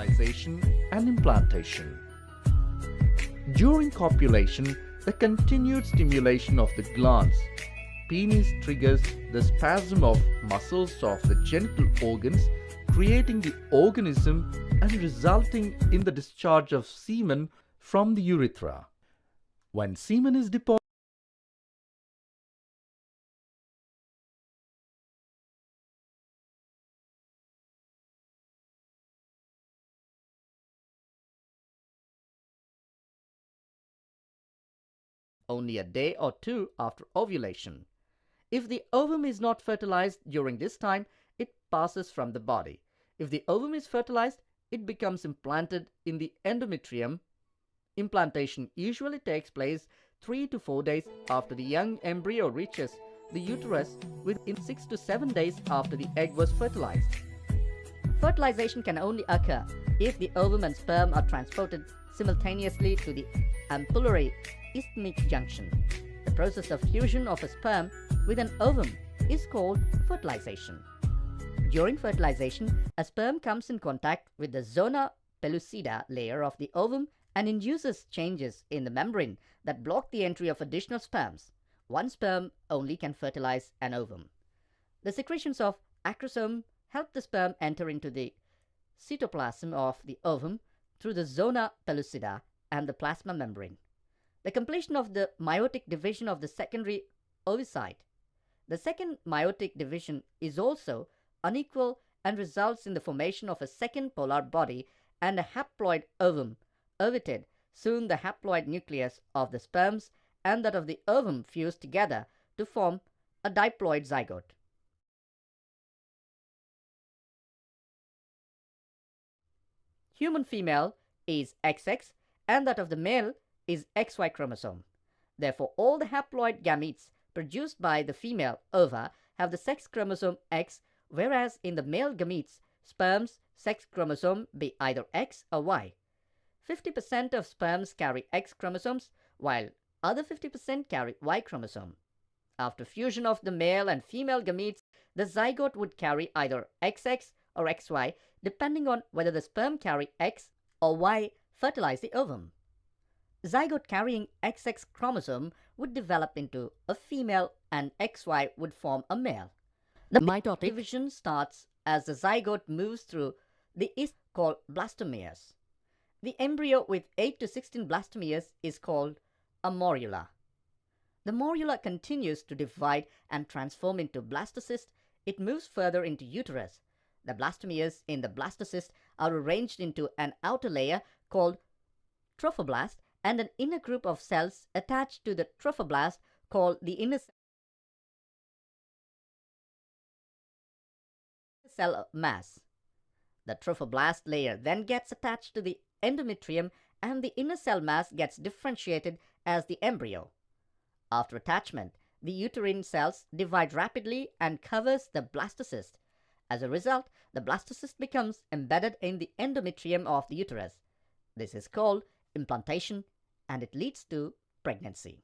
fertilization and implantation. During copulation, the continued stimulation of the glands penis triggers the spasm of muscles of the genital organs, creating the organism and resulting in the discharge of semen from the urethra. When semen is deposited, only a day or two after ovulation. If the ovum is not fertilized during this time, it passes from the body. If the ovum is fertilized, it becomes implanted in the endometrium. Implantation usually takes place 3 to 4 days after the young embryo reaches the uterus, within 6 to 7 days after the egg was fertilized. Fertilization can only occur if the ovum and sperm are transported simultaneously to the ampullary isthmic junction. The process of fusion of a sperm with an ovum is called fertilization. During fertilization, a sperm comes in contact with the zona pellucida layer of the ovum and induces changes in the membrane that block the entry of additional sperms. One sperm only can fertilize an ovum. The secretions of acrosome help the sperm enter into the cytoplasm of the ovum through the zona pellucida and the plasma membrane. The completion of the meiotic division of the secondary oocyte. The second meiotic division is also unequal and results in the formation of a second polar body and a haploid ovum, ovited. Soon the haploid nucleus of the sperms and that of the ovum fuse together to form a diploid zygote. Human female is XX and that of the male is XY chromosome. Therefore, all the haploid gametes produced by the female ova have the sex chromosome X, whereas in the male gametes, sperms sex chromosome be either X or Y. 50% of sperms carry X chromosomes, while other 50% carry Y chromosome. After fusion of the male and female gametes, the zygote would carry either XX or XY, depending on whether the sperm carry X or Y fertilize the ovum. Zygote carrying XX chromosome would develop into a female and XY would form a male. The mitotic division starts as the zygote moves through the is called blastomeres. The embryo with 8 to 16 blastomeres is called a morula. The morula continues to divide and transform into blastocyst. It moves further into uterus. The blastomeres in the blastocyst are arranged into an outer layer called trophoblast and an inner group of cells attached to the trophoblast called the inner cell mass. The trophoblast layer then gets attached to the endometrium and the inner cell mass gets differentiated as the embryo. After attachment, the uterine cells divide rapidly and covers the blastocyst. As a result, the blastocyst becomes embedded in the endometrium of the uterus. This is called implantation and it leads to pregnancy.